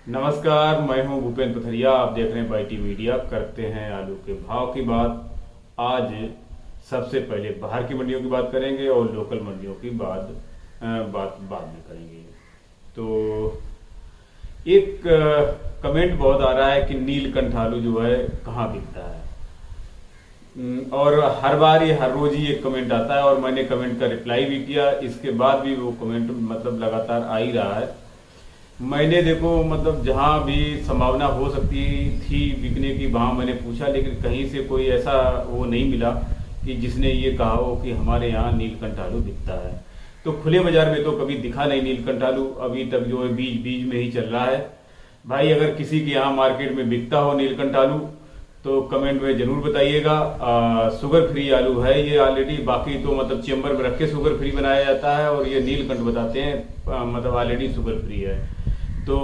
नमस्कार, मैं हूं भूपेंद्र पथरिया। आप देख रहे हैं बाईटी मीडिया। करते हैं आलू के भाव की बात। आज सबसे पहले बाहर की मंडियों की बात करेंगे और लोकल मंडियों की बात बाद में करेंगे। तो एक कमेंट बहुत आ रहा है कि नीलकंठ आलू जो है कहाँ बिकता है। और हर बार हर रोज ही एक कमेंट आता है और मैंने कमेंट का रिप्लाई भी किया। इसके बाद भी वो कमेंट मतलब लगातार आ ही रहा है। मैंने देखो मतलब जहाँ भी संभावना हो सकती थी बिकने की वहाँ मैंने पूछा, लेकिन कहीं से कोई ऐसा वो नहीं मिला कि जिसने ये कहा हो कि हमारे यहाँ नीलकंठ आलू बिकता है। तो खुले बाजार में तो कभी दिखा नहीं नीलकंठ आलू। अभी तक जो है बीज बीज में ही चल रहा है। भाई अगर किसी के यहाँ मार्केट में बिकता हो नीलकंठ आलू तो कमेंट में जरूर बताइएगा। शुगर फ्री आलू है ये ऑलरेडी। बाकी तो मतलब चेम्बर में रख के शुगर फ्री बनाया जाता है और ये नीलकंठ बताते हैं मतलब ऑलरेडी शुगर फ्री है। तो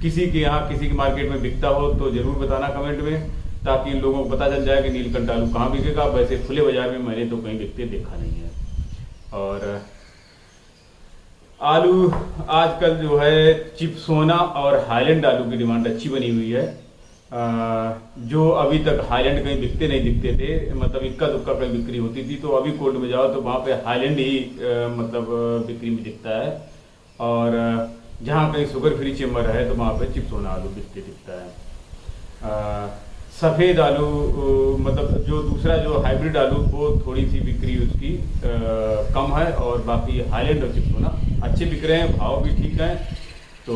किसी के यहाँ किसी के मार्केट में बिकता हो तो जरूर बताना कमेंट में, ताकि इन लोगों को पता चल जाए कि नीलकंठ आलू कहाँ बिकेगा। वैसे खुले बाजार में मैंने तो कहीं बिकते देखा नहीं है। और आलू आजकल जो है चिप्सोना और हाईलैंड आलू की डिमांड अच्छी बनी हुई है। जो अभी तक हाईलैंड कहीं बिकते नहीं दिखते थे, मतलब इक्का दुक्का कहीं बिक्री होती थी, तो अभी कोल्ड में जाओ तो वहाँ पे हाईलैंड ही मतलब बिक्री में दिखता है। और जहाँ कहीं शुगर फ्री चेम्बर है तो वहाँ पे चिप्सोना आलू बिकते दिखता है। सफ़ेद आलू मतलब जो दूसरा जो हाइब्रिड आलू वो थोड़ी सी बिक्री उसकी कम है, और बाकी हाईलैंड और चिप्सोना अच्छे बिक रहे हैं, भाव भी ठीक है। तो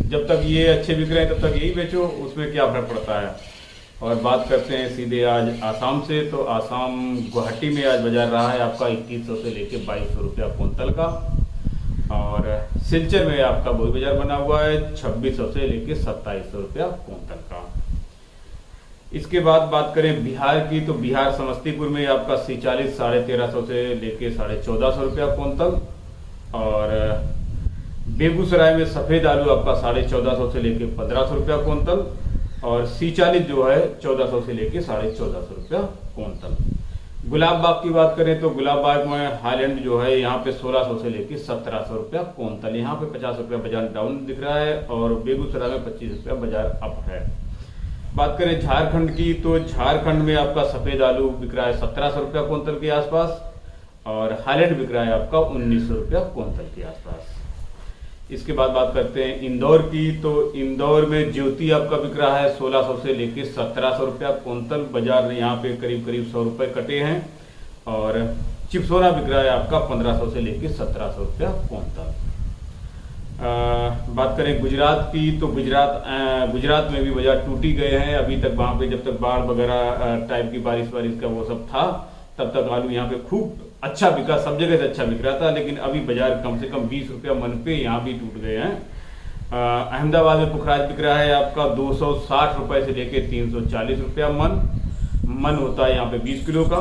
जब तक ये अच्छे बिक रहे हैं तब तक यही बेचो, उसमें क्या फर्क पड़ता है। और बात करते हैं सीधे आज आसाम से। तो आसाम गुवाहाटी में आज बाजार रहा है आपका 2100 से लेके 2200 रुपया कुंतल का। और सिलचर में आपका वही बाजार बना हुआ है 2600 से लेके 2700 रुपया कुंतल का। इसके बाद बात करें बिहार की, तो बिहार समस्तीपुर में आपका 46 1350 से लेके 1450 रुपया कुंतल। और बेगूसराय में सफ़ेद आलू आपका 1450 से लेके 1500 रुपया कुंतल। और 46 जो है 1400 से लेके 1450 रुपया कुंतल। गुलाब बाग की बात करें तो गुलाब बाग में हाईलैंड जो है यहाँ पे 1600 से लेके 1700 रुपया कुंतल। यहाँ पे 50 रुपया बाजार डाउन दिख रहा है और बेगूसराय में 25 रुपया बाजार अप है। बात करें झारखंड की, तो झारखंड में आपका सफ़ेद आलू बिक रहा है 1700 रुपया कुंतल के आसपास, और हाईलैंड बिक रहा है आपका 1900 रुपया कुंतल के आसपास। इसके बाद बात करते हैं इंदौर की, तो इंदौर में ज्योति आपका बिक रहा है 1600 से लेके 1700 रुपया कुंतल। बाजार यहाँ पे करीब करीब 100 रुपये कटे हैं। और चिप्सोना बिक रहा है आपका 1500 से लेके 1700 रुपया कुंतल। बात करें गुजरात की, तो गुजरात में भी बाजार टूटी गए हैं। अभी तक वहाँ पे जब तक बाढ़ वगैरह टाइप की बारिश का वो सब था तब तक आलू यहाँ पे खूब अच्छा बिका, सब जगह से अच्छा बिक रहा था। लेकिन अभी बाजार कम से कम 20 रुपया मन पे यहाँ भी टूट गए हैं। अहमदाबाद में पुखराज बिक रहा है आपका 260 रुपये से लेके 340 रुपया मन होता है यहाँ पे 20 किलो का।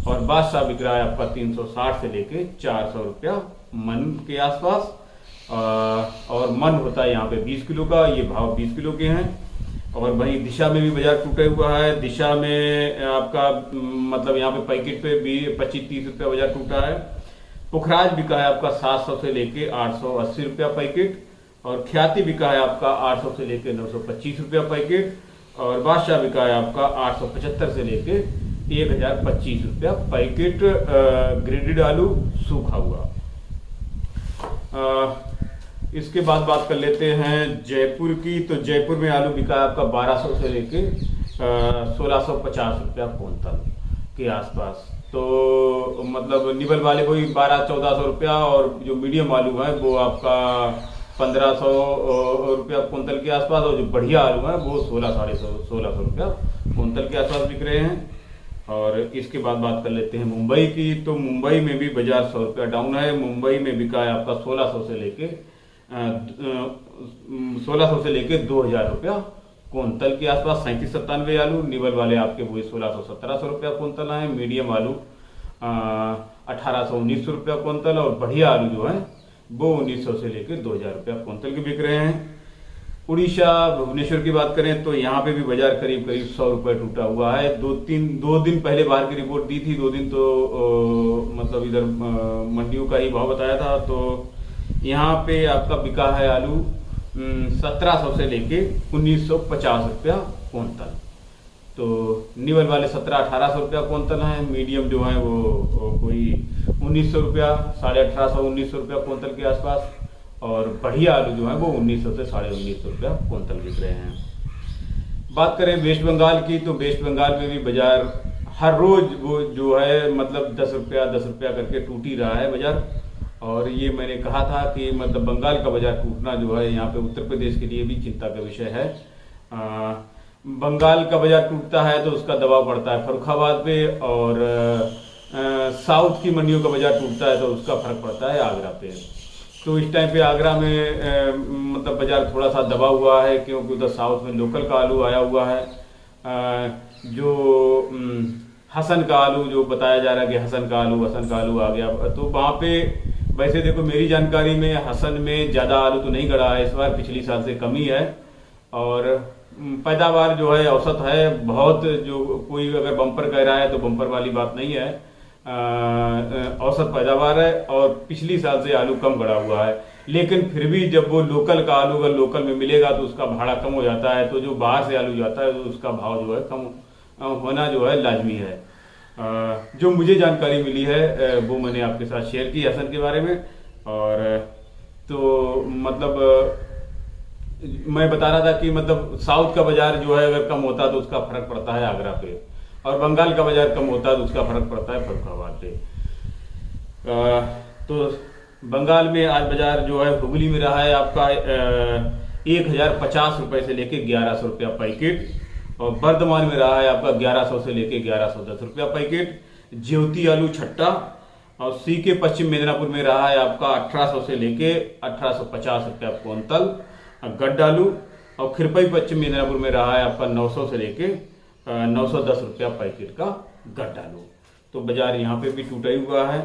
और बादशाह बिक रहा है आपका 360 से लेके 400 रुपया मन के आसपास। और मन होता है यहाँ पे 20 किलो का। ये भाव 20 किलो के हैं। और वहीं दिशा में भी बाजार टूटा हुआ है। दिशा में आपका मतलब यहाँ पे पैकेट पे भी 25-30 रुपया बाजार टूटा है। पुखराज बिका है आपका 700 से लेके 880 रुपया पैकेट। और ख्याति बिका है आपका 800 से लेके 925 रुपया पैकेट। और बादशाह बिका है आपका 875 से लेके 1025 रुपया पैकेट ग्रेडेड आलू सूखा हुआ। इसके बाद बात कर लेते हैं जयपुर की, तो जयपुर में आलू बिका है आपका 1200 से लेके 1650 रुपया कुंतल के आसपास। तो मतलब निबल वाले वही 1200-1400 रुपया, और जो मीडियम आलू है वो आपका 1500 रुपया कुंतल के आसपास। और जो बढ़िया आलू है वो 1600 रुपया कुंतल के आसपास बिक रहे हैं। और इसके बाद बात कर लेते हैं मुंबई की, तो मुंबई में भी बाजार 100 रुपया डाउन है। मुंबई में बिका है आपका 1600 से लेके 2000 रुपया कुंतल के आसपास। 37-97 आलू निबल वाले आपके वही 1600-1700 रुपया कुंतल है। मीडियम आलू 1800-1900 रुपया कुंतल। और बढ़िया आलू जो है वो 1900 से लेके 2000 रुपया कुंतल के बिक रहे हैं। उड़ीसा भुवनेश्वर की बात करें तो यहाँ पे भी बाजार करीब करीब 100 रुपये टूटा हुआ है। दो दिन पहले बाहर की रिपोर्ट दी थी, 2 दिन तो मतलब इधर मंडियों का ही भाव बताया था। तो यहाँ पे आपका बिका है आलू 1700 से लेके 1950 रुपया क्विंटल। तो निवल वाले 1700-1800 रुपया क्विंटल हैं, मीडियम जो है वो कोई 1900 रुपया, 1850-1900 रुपया क्विंटल के आसपास, और बढ़िया आलू जो है वो 1900 से 1950 रुपया क्विंटल बिक रहे हैं। बात करें वेस्ट बंगाल की, तो वेस्ट बंगाल में भी बाजार हर रोज वो जो है मतलब 10 रुपया करके टूट ही रहा है बाजार। और ये मैंने कहा था कि मतलब बंगाल का बाजार टूटना जो है यहाँ पे उत्तर प्रदेश के लिए भी चिंता का विषय है। बंगाल का बाजार टूटता है तो उसका दबाव पड़ता है फर्रुखाबाद पे, और साउथ की मंडियों का बाजार टूटता है तो उसका फर्क पड़ता है आगरा पे। तो इस टाइम पे आगरा में मतलब बाजार थोड़ा सा दबा हुआ है, क्योंकि उधर साउथ में लोकल का आलू आया हुआ है। जो हसन का आलू जो बताया जा रहा है कि हसन का आलू आ गया, तो वहाँ पे वैसे देखो मेरी जानकारी में हसन में ज़्यादा आलू तो नहीं गड़ा है इस बार, पिछली साल से कमी है। और पैदावार जो है औसत है बहुत, जो कोई अगर बम्पर कह रहा है तो बम्पर वाली बात नहीं है, औसत पैदावार है। और पिछली साल से आलू कम गड़ा हुआ है, लेकिन फिर भी जब वो लोकल का आलू अगर लोकल में मिलेगा तो उसका भाड़ा कम हो जाता है, तो जो बाहर से आलू जाता है तो उसका भाव जो है कम होना जो है लाजमी है। जो मुझे जानकारी मिली है वो मैंने आपके साथ शेयर की हसन के बारे में। और तो मतलब मैं बता रहा था कि मतलब साउथ का बाजार जो है अगर कम होता तो उसका फर्क पड़ता है आगरा पे, और बंगाल का बाजार कम होता है तो उसका फर्क पड़ता है फर्रुखाबाद पे। तो बंगाल में आज बाजार जो है हुगली में रहा है आपका 1050 रुपए से लेके 1100 रुपया पैकेट, और बर्धमान में रहा है आपका 1100 से लेके 1110 रुपया पैकेट। ज्योति आलू छट्टा और सी के पश्चिम मेदिनीपुर में रहा है आपका 1800 से लेके 1850 रुपया क्विंटल गड्ढ आलू, और खिरपई पश्चिम मेदिनीपुर में रहा है आपका 900 से लेके 910 रुपया पैकेट का गड्ढ आलू। तो बाजार यहाँ पे भी टूटा ही हुआ है।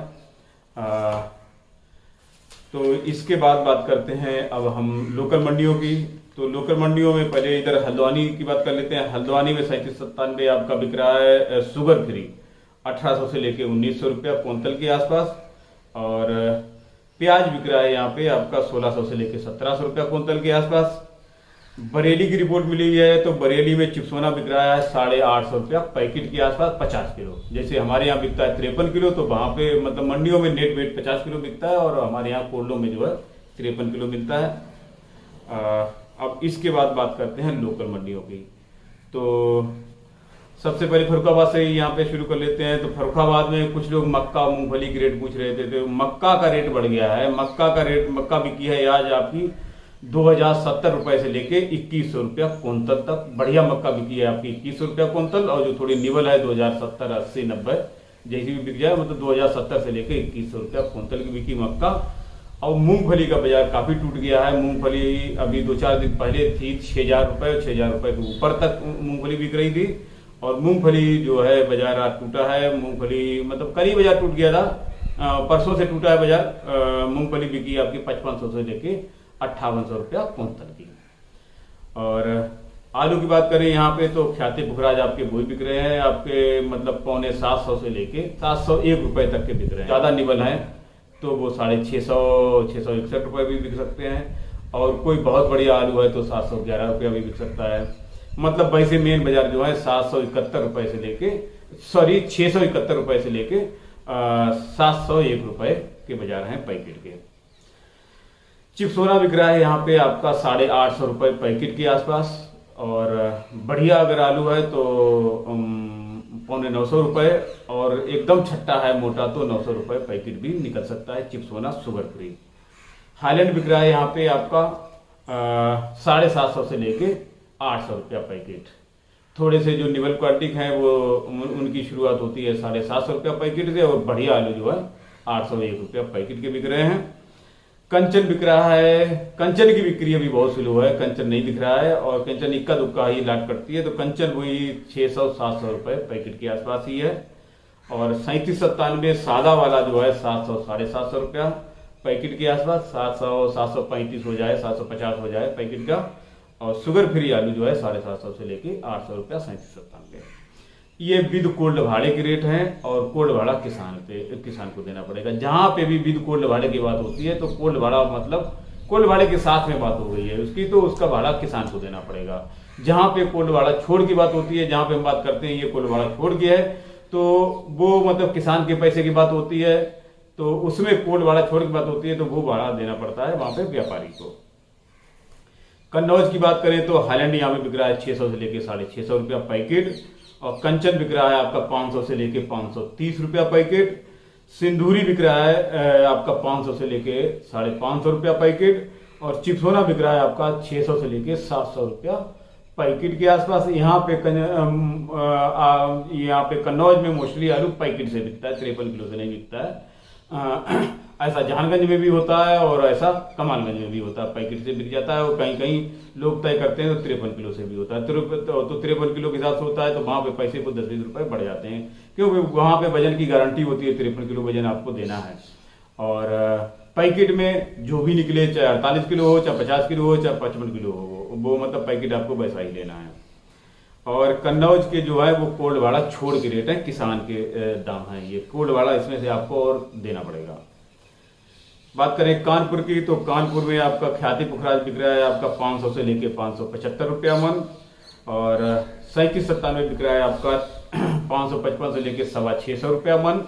तो इसके बाद बात करते हैं अब हम लोकल मंडियों की। तो लोकल मंडियों में पहले इधर हल्द्वानी की बात कर लेते हैं। हल्द्वानी में 37-97 आपका बिक रहा है शुगर फ्री 1800 से लेके 1900 रुपया क्विंटल के आसपास, और प्याज बिक रहा है यहाँ पे आपका 1600 से लेके 1700 रुपया क्विंटल के आसपास। बरेली की रिपोर्ट मिली है तो बरेली में चिप्सोना बिक रहा है 850 रुपया पैकेट के आसपास 50 किलो। जैसे हमारे यहाँ बिकता है 53 किलो, तो वहाँ पे मतलब मंडियों में नेट वेट 50 किलो बिकता है, और हमारे यहाँ कोल्डों में जो है 53 किलो मिलता है। अब इसके बाद बात करते हैं लोकल मंडियों की। तो सबसे पहले फर्रुखाबाद से यहाँ पे शुरू कर लेते हैं। तो फर्रुखाबाद में कुछ लोग मक्का मूंगफली की रेट पूछ रहे थे, तो मक्का का रेट बढ़ गया है। मक्का बिकी है आज आपकी 2070 रुपए से लेके 2100 रुपया क्विंटल तक। बढ़िया मक्का बिकी है आपकी 2100 रुपया क्विंटल, और जो थोड़ी निवल है 2070, 80, 90 जैसी भी बिक जाए, मतलब 2070 से लेके 2100 रुपया क्विंटल की बिकी मक्का। और मूंगफली का बाजार काफी टूट गया है। मूंगफली अभी 2-4 दिन पहले थी 6000 रुपए, 6000 रुपए के ऊपर तक मूंगफली बिक रही थी, और मूंगफली जो है बाजार आज टूटा है। मूंगफली मतलब कल ही बाजार टूट गया था, परसों से टूटा है बाजार। मूंगफली बिकी आपकी 5500 से लेके 5800 रुपया क्विंटल की। और आलू की बात करें यहाँ पे तो ख्याति पुखराज आपके वही बिक रहे हैं आपके मतलब 750 से लेके 701 रुपए तक के बिक रहे हैं। ज्यादा निवल है तो वो 650, 661 रुपए भी बिक सकते हैं, और कोई बहुत बढ़िया आलू है तो 711 रुपया भी बिक सकता है। मतलब वैसे मेन बाजार जो है 771 रुपए से लेके 671 रुपए से लेके 701 रुपए के बाजार हैं पैकेट के। चिप्सोना बिक रहा है यहाँ पे आपका 850 रुपए पैकेट के आसपास, और बढ़िया अगर आलू है तो 950 रुपए, और एकदम छट्टा है मोटा तो 900 रुपए पैकेट भी निकल सकता है चिप्सोना शुगर फ्री। हाईलैंड बिक रहा है यहाँ पे आपका 750 से लेके 800 रुपया पैकेट। थोड़े से जो निवल क्वालिटी हैं वो उनकी शुरुआत होती है 750 रुपया पैकेट से, और बढ़िया आलू जो है 801 रुपया पैकेट के बिक रहे हैं। कंचन बिक रहा है, कंचन की बिक्री अभी बहुत स्लो है, कंचन नहीं दिख रहा है, और कंचन इक्का दुक्का ही लाट करती है, तो कंचन वही 600-700 रुपए पैकेट के आसपास ही है। और 37-97 सादा वाला जो है 700-750 रुपया पैकेट के आसपास, 700-735 हो जाए, 750 हो जाए पैकेट का। और शुगर फ्री आलू जो है 750 से लेके 800 रुपया 37-97। ये विद कोल्ड भाड़े के रेट हैं, और कोल्ड भाड़ा किसान को देना पड़ेगा। जहां पे भी विद कोल्ड भाड़े की बात होती है तो कोल्ड भाड़ा मतलब कोल्ड भाड़े के साथ में बात हो गई है उसकी, तो उसका भाड़ा किसान को देना पड़ेगा। जहां पे कोल्ड भाड़ा छोड़ की बात होती है, जहां पे हम बात करते हैं ये कोल्ड भाड़ा छोड़ के है, तो वो मतलब किसान के पैसे की बात होती है, तो उसमें कोल्ड भाड़ा छोड़ की बात होती है, तो वो भाड़ा देना पड़ता है वहां पे व्यापारी को। कन्नौज की बात करें तो हाईलैंड यहाँ पे बिक रहा है 600 से लेके 650 रुपया पैकेट, और कंचन बिक रहा है आपका 500 से लेके 530 रुपया पैकेट। सिंदूरी बिक रहा है आपका 500 से लेके 550 रुपया पैकेट, और चिप्सोना बिक रहा है आपका 600 से लेके 700 रुपया पैकेट के आसपास। यहाँ पे कन्नौज में मोस्टली आलू पैकेट से बिकता है, 53 किलो से नहीं बिकता है। ऐसा जहानगंज में भी होता है और ऐसा कमालगंज में भी होता है, पैकेट से बिक जाता है, और कहीं कहीं लोग तय करते हैं तो 53 किलो से भी होता है। तो 53 किलो के हिसाब से होता है, तो वहां पे पैसे को 10-20 रुपए बढ़ जाते हैं, क्योंकि वहां पे वजन की गारंटी होती है, 53 किलो वजन आपको देना है। और पैकेट में जो भी निकले, चाहे 48 किलो हो, चाहे 50 किलो हो, चाहे 55 किलो हो, वो मतलब पैकेट आपको वैसा ही लेना है। और कन्नौज के जो है वो कोल्ड भाड़ा छोड़ के रेट है, किसान के दाम है ये। कोल्ड भाड़ा इसमें से आपको और देना पड़ेगा। बात करें कानपुर की, तो कानपुर में आपका ख्याति पुखराज बिक रहा है आपका 500 से लेके 575 रुपया मन, और 3797 बिक रहा है आपका 555 से लेके 650 रुपया मन।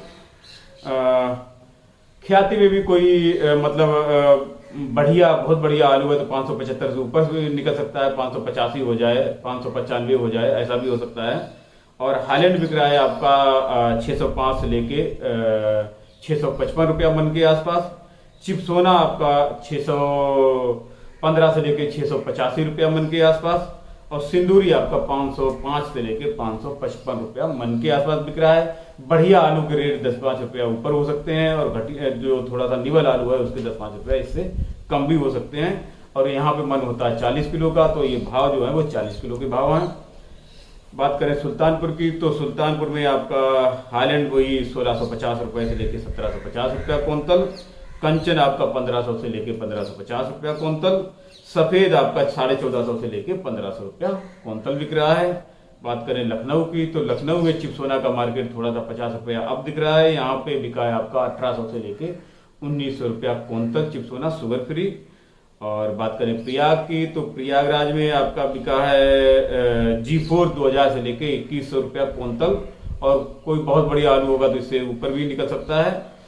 ख्याति में भी कोई मतलब बढ़िया, बहुत बढ़िया आलू है तो 575 से ऊपर भी निकल सकता है, 585 हो जाए, 595 हो जाए, ऐसा भी हो सकता है। और हाईलैंड बिक रहा है आपका 605 से लेके 655 रुपया मन के आसपास। चिप्सोना आपका 615 से लेके 685 रुपया मन के आसपास, और सिंदूरी आपका 505 से लेके 555 रुपया मन के आसपास बिक रहा है। बढ़िया आलू के रेट 10-5 रुपया ऊपर हो सकते हैं, और घटिया जो थोड़ा सा निवल आलू है उसके 10-5 रुपया इससे कम भी हो सकते हैं। और यहाँ पे मन होता है 40 किलो का, तो ये भाव जो है वो 40 किलो के भाव हैं। बात करें सुल्तानपुर की, तो सुल्तानपुर में आपका हाईलैंड वही 1650 रुपए से लेके 1750 रुपया क्विंटल। कंचन आपका 1500 से लेके 1550 रुपया क्विंटल। सफेद आपका 1450 से लेके 1500 रुपया क्विंटल बिक रहा है। बात करें लखनऊ की, तो लखनऊ में चिप्सोना का मार्केट थोड़ा सा 50 रुपया अब दिख रहा है। यहाँ पे बिका है आपका 1800 से लेके 1900 रुपया क्विंटल चिप्सोना शुगर फ्री। और बात करें प्रयाग की, तो प्रयागराज में आपका बिका है G4 2000 से लेके 2100 रुपया क्विंटल, और कोई बहुत बढ़िया आलू होगा तो इससे ऊपर भी निकल सकता है।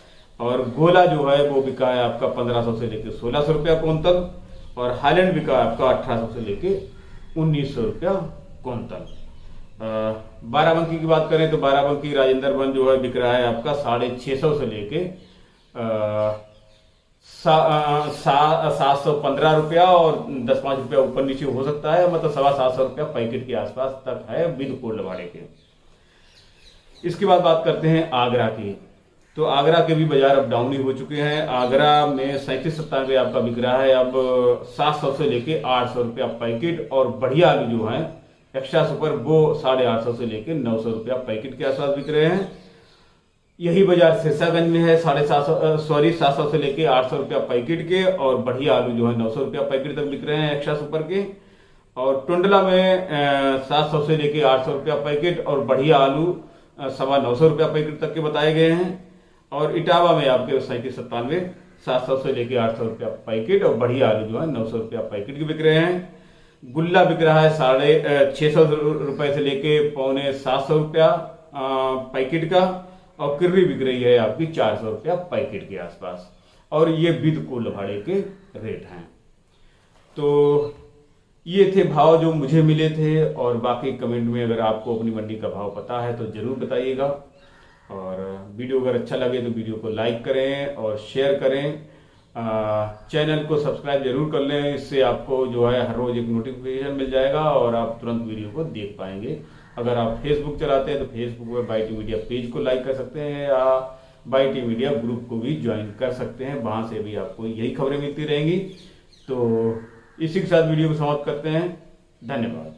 और गोला जो है वो बिका है आपका 1500 से लेके 1600 रुपया क्विंटल, और हाईलैंड बिका है आपका 1800 से लेके 1900 रुपया क्विंटल। बाराबंकी की बात करें तो बाराबंकी राजेंद्र वन जो है बिक रहा है आपका 650 से लेके 715 रुपया, और 10-5 रुपया ऊपर नीचे हो सकता है, मतलब 750 रुपया पैकेट के आसपास तक है विद कोल्ड भाड़े के। इसके बाद बात करते हैं आगरा की, तो आगरा के भी बाजार अब डाउन ही हो चुके हैं। आगरा में 37-97 आपका बिक रहा है अब 700 से लेके 800 रुपया पैकेट, और बढ़िया आलू जो है एक्स्ट्रा सुपर वो 850 से लेके 900 रुपया पैकेट के आसपास बिक रहे हैं। यही बाजार सिरसागंज में है 700 से लेके 800 रुपया पैकेट के, और बढ़िया आलू जो है 900 रुपया पैकेट तक बिक रहे हैं एक्स्ट्रा सुपर के। और टुंडला में 700 से लेके 800 रुपया पैकेट, और बढ़िया आलू 950 रुपया पैकेट तक के बताए गए हैं। और इटावा में आपके 37-97 700 से लेके 800 रुपया पैकेट, और बढ़िया आलू जो है 900 रुपया पैकेट के बिक रहे हैं। गुल्ला बिक रहा है 650 रुपए से लेके 750 रुपया पैकेट का, और किर्री बिक रही है आपकी 400 रुपया पैकेट के आसपास, और ये विद कोल्ड भाड़े के रेट हैं। तो ये थे भाव जो मुझे मिले थे, और बाकी कमेंट में अगर आपको अपनी मंडी का भाव पता है तो जरूर बताइएगा। और वीडियो अगर अच्छा लगे तो वीडियो को लाइक करें और शेयर करें। चैनल को सब्सक्राइब जरूर कर लें, इससे आपको जो है हर रोज एक नोटिफिकेशन मिल जाएगा और आप तुरंत वीडियो को देख पाएंगे। अगर आप फेसबुक चलाते हैं तो फेसबुक पर बाईटी मीडिया पेज को लाइक कर सकते हैं, या बाईटी मीडिया ग्रुप को भी ज्वाइन कर सकते हैं, वहां से भी आपको यही खबरें मिलती रहेंगी। तो इसी के साथ वीडियो को समाप्त करते हैं। धन्यवाद।